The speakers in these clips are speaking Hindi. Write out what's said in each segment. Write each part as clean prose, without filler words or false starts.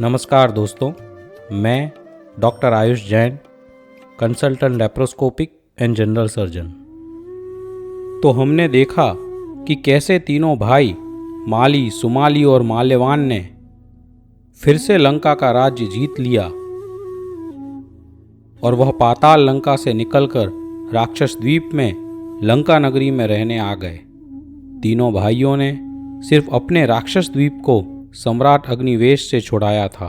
नमस्कार दोस्तों, मैं doctor Ayush Jain, consultant laparoscopic and general surgeon. तो हमने देखा कि कैसे तीनों भाई माली, सुमाली और माल्यवान ने फिर से लंका का राज्य जीत लिया और वह पाताल लंका से निकलकर राक्षस द्वीप में लंका नगरी में रहने आ गए। तीनों भाइयों ने सिर्फ अपने राक्षस द्वीप को सम्राट अग्निवेश से छुड़ाया था।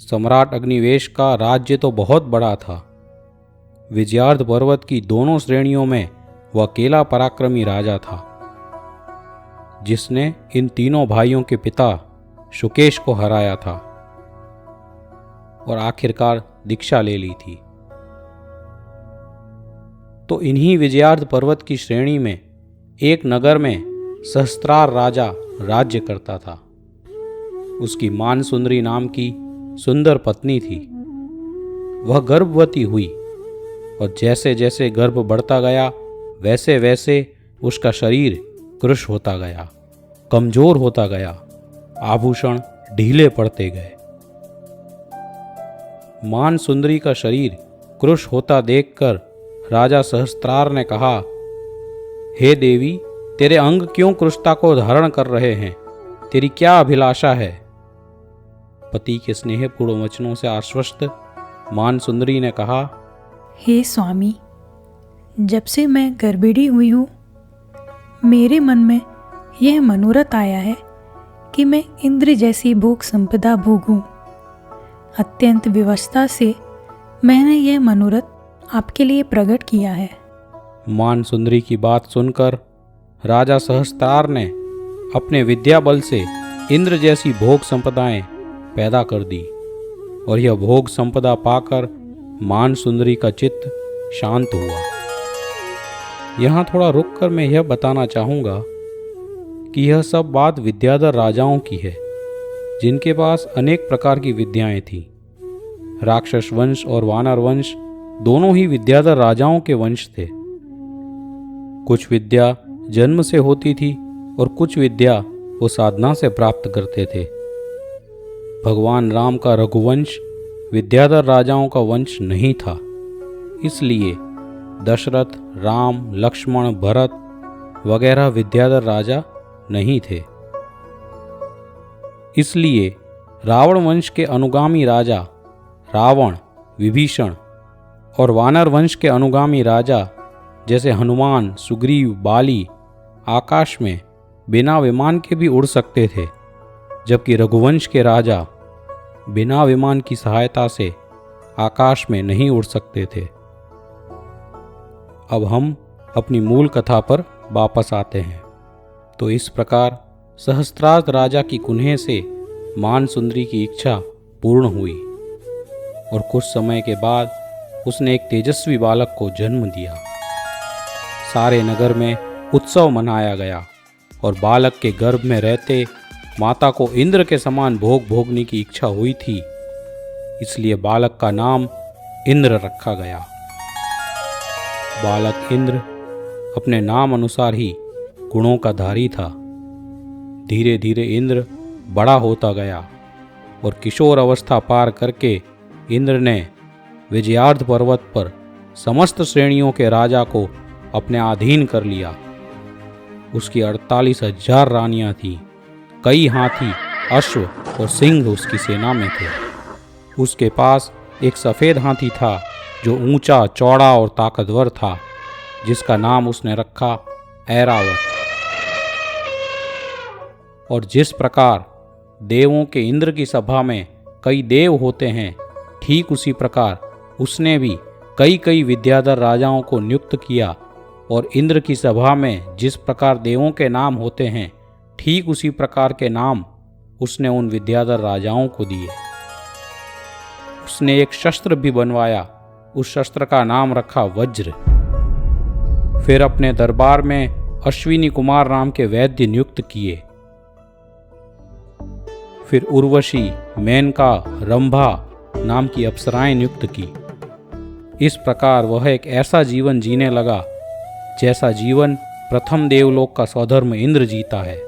सम्राट अग्निवेश का राज्य तो बहुत बड़ा था। विजयार्ध पर्वत की दोनों श्रेणियों में वह अकेला पराक्रमी राजा था जिसने इन तीनों भाइयों के पिता शुकेश को हराया था और आखिरकार दीक्षा ले ली थी। तो इन्हीं विजयार्ध पर्वत की श्रेणी में एक नगर में सहस्त्रार राजा राज्य करता था। उसकी मानसुंदरी नाम की सुंदर पत्नी थी। वह गर्भवती हुई और जैसे जैसे गर्भ बढ़ता गया वैसे वैसे उसका शरीर कृश होता गया, कमजोर होता गया, आभूषण ढीले पड़ते गए। मानसुंदरी का शरीर कृश होता देखकर राजा सहस्त्रार ने कहा, हे देवी, तेरे अंग क्यों कृशता को धारण कर रहे हैं? तेरी क्या अभिलाषा है? पति के स्नेहपूर्ण वचनों से आश्वस्त मानसुंदरी ने कहा, हे स्वामी, जब से मैं गर्भिणी हुई हूँ मेरे मन में यह मनोरथ आया है कि मैं इंद्र जैसी भोग संपदा भोगूं। अत्यंत विवशता से मैंने यह मनोरथ आपके लिए प्रकट किया है। मानसुंदरी की बात सुनकर राजा सहस्त्रार ने अपने विद्या बल से इंद्र जैसी भोग संपदाएं पैदा कर दी और यह भोग संपदा पाकर मानसुंदरी का चित्त शांत हुआ। यहाँ थोड़ा रुककर मैं यह बताना चाहूँगा कि यह सब बात विद्याधर राजाओं की है जिनके पास अनेक प्रकार की विद्याएं थीं। राक्षस वंश और वानर वंश दोनों ही विद्याधर राजाओं के वंश थे। कुछ विद्या जन्म से होती थी और कुछ विद्या वो साधना से प्राप्त करते थे। भगवान राम का रघुवंश विद्याधर राजाओं का वंश नहीं था, इसलिए दशरथ, राम, लक्ष्मण, भरत वगैरह विद्याधर राजा नहीं थे। इसलिए रावण वंश के अनुगामी राजा रावण, विभीषण और वानर वंश के अनुगामी राजा जैसे हनुमान, सुग्रीव, बाली आकाश में बिना विमान के भी उड़ सकते थे, जबकि रघुवंश के राजा बिना विमान की सहायता से आकाश में नहीं उड़ सकते थे। अब हम अपनी मूल कथा पर वापस आते हैं। तो इस प्रकार सहस्त्रार्थ राजा की कुन्हे से मानसुंदरी की इच्छा पूर्ण हुई और कुछ समय के बाद उसने एक तेजस्वी बालक को जन्म दिया। सारे नगर में उत्सव मनाया गया और बालक के गर्भ में रहते माता को इंद्र के समान भोग भोगने की इच्छा हुई थी, इसलिए बालक का नाम इंद्र रखा गया। बालक इंद्र अपने नाम अनुसार ही गुणों का धारी था। धीरे धीरे इंद्र बड़ा होता गया और किशोर अवस्था पार करके इंद्र ने विजयार्ध पर्वत पर समस्त श्रेणियों के राजा को अपने अधीन कर लिया। उसकी 48,000 रानियां थीं। कई हाथी, अश्व और सिंह उसकी सेना में थे। उसके पास एक सफ़ेद हाथी था जो ऊंचा, चौड़ा और ताकतवर था, जिसका नाम उसने रखा ऐरावत। और जिस प्रकार देवों के इंद्र की सभा में कई देव होते हैं, ठीक उसी प्रकार उसने भी कई कई विद्याधर राजाओं को नियुक्त किया और इंद्र की सभा में जिस प्रकार देवों के नाम होते हैं, ठीक उसी प्रकार के नाम उसने उन विद्याधर राजाओं को दिए। उसने एक शस्त्र भी बनवाया। उस शस्त्र का नाम रखा वज्र। फिर अपने दरबार में अश्विनी कुमार नाम के वैद्य नियुक्त किए। फिर उर्वशी, मेनका, रंभा नाम की अप्सराएं नियुक्त की। इस प्रकार वह एक ऐसा जीवन जीने लगा जैसा जीवन प्रथम देवलोक का स्वधर्म इंद्र जीता है।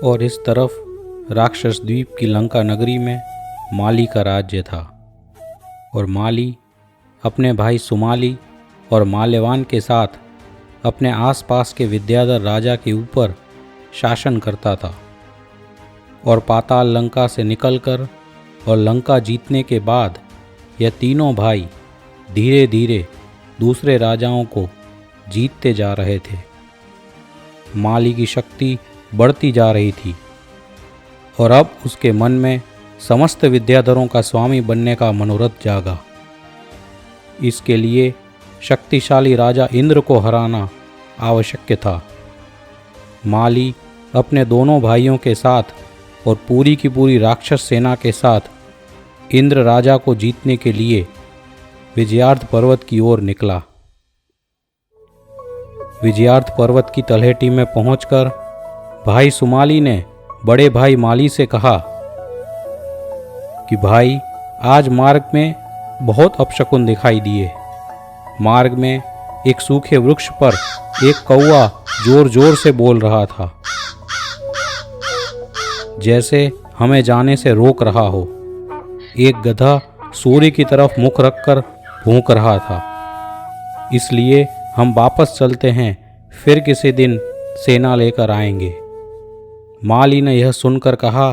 और इस तरफ राक्षस द्वीप की लंका नगरी में माली का राज्य था और माली अपने भाई सुमाली और माल्यवान के साथ अपने आसपास के विद्याधर राजा के ऊपर शासन करता था और पाताल लंका से निकलकर और लंका जीतने के बाद यह तीनों भाई धीरे धीरे दूसरे राजाओं को जीतते जा रहे थे। माली की शक्ति बढ़ती जा रही थी और अब उसके मन में समस्त विद्याधरों का स्वामी बनने का मनोरथ जागा। इसके लिए शक्तिशाली राजा इंद्र को हराना आवश्यक था। माली अपने दोनों भाइयों के साथ और पूरी की पूरी राक्षस सेना के साथ इंद्र राजा को जीतने के लिए विजयार्थ पर्वत की ओर निकला। विजयार्थ पर्वत की तलहटी में पहुंचकर भाई सुमाली ने बड़े भाई माली से कहा कि भाई, आज मार्ग में बहुत अपशकुन दिखाई दिए। मार्ग में एक सूखे वृक्ष पर एक कौवा जोर जोर से बोल रहा था, जैसे हमें जाने से रोक रहा हो। एक गधा सूर्य की तरफ मुख रखकर भूंक रहा था। इसलिए हम वापस चलते हैं, फिर किसी दिन सेना लेकर आएंगे। माली ने यह सुनकर कहा,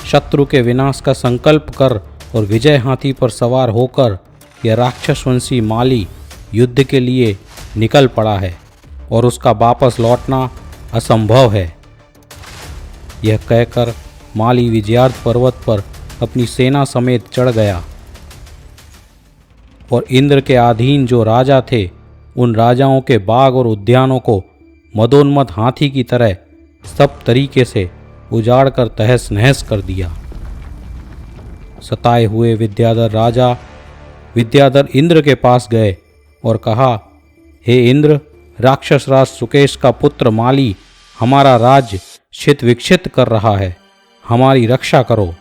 शत्रु के विनाश का संकल्प कर और विजय हाथी पर सवार होकर यह राक्षसवंशी माली युद्ध के लिए निकल पड़ा है और उसका वापस लौटना असंभव है। यह कहकर माली विजयार्थ पर्वत पर अपनी सेना समेत चढ़ गया और इंद्र के अधीन जो राजा थे उन राजाओं के बाग और उद्यानों को मदोन्मत्त हाथी की तरह सब तरीके से उजाड़ कर तहस नहस कर दिया। सताए हुए विद्याधर राजा विद्याधर इंद्र के पास गए और कहा, हे इंद्र, राक्षस राज सुकेश का पुत्र माली हमारा राज्य छित विक्षित कर रहा है, हमारी रक्षा करो।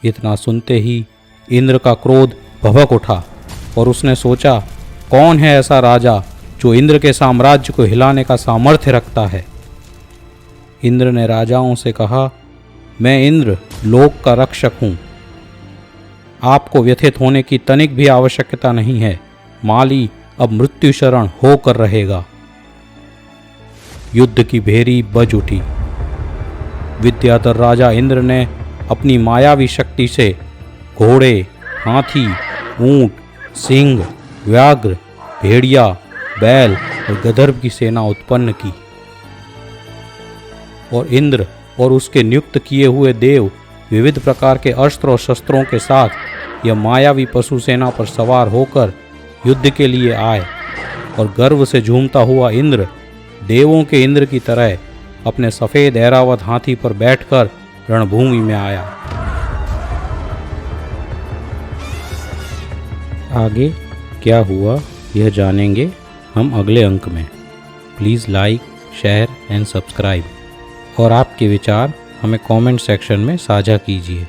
इतना सुनते ही इंद्र का क्रोध भभक उठा और उसने सोचा, कौन है ऐसा राजा जो इंद्र के साम्राज्य को हिलाने का सामर्थ्य रखता है। इंद्र ने राजाओं से कहा, मैं इंद्र लोक का रक्षक हूँ, आपको व्यथित होने की तनिक भी आवश्यकता नहीं है। माली अब मृत्यु शरण होकर रहेगा। युद्ध की भेरी बज उठी। विद्याधर राजा इंद्र ने अपनी मायावी शक्ति से घोड़े, हाथी, ऊंट, सिंह, व्याघ्र, भेड़िया, बैल और गधर्व की सेना उत्पन्न की और इंद्र और उसके नियुक्त किए हुए देव विविध प्रकार के अस्त्र और शस्त्रों के साथ यह मायावी पशु सेना पर सवार होकर युद्ध के लिए आए और गर्व से झूमता हुआ इंद्र देवों के इंद्र की तरह अपने सफ़ेद ऐरावत हाथी पर बैठकर रणभूमि में आया। आगे क्या हुआ यह जानेंगे हम अगले अंक में। Please like, share and subscribe और आपके विचार हमें कमेंट सेक्शन में साझा कीजिए।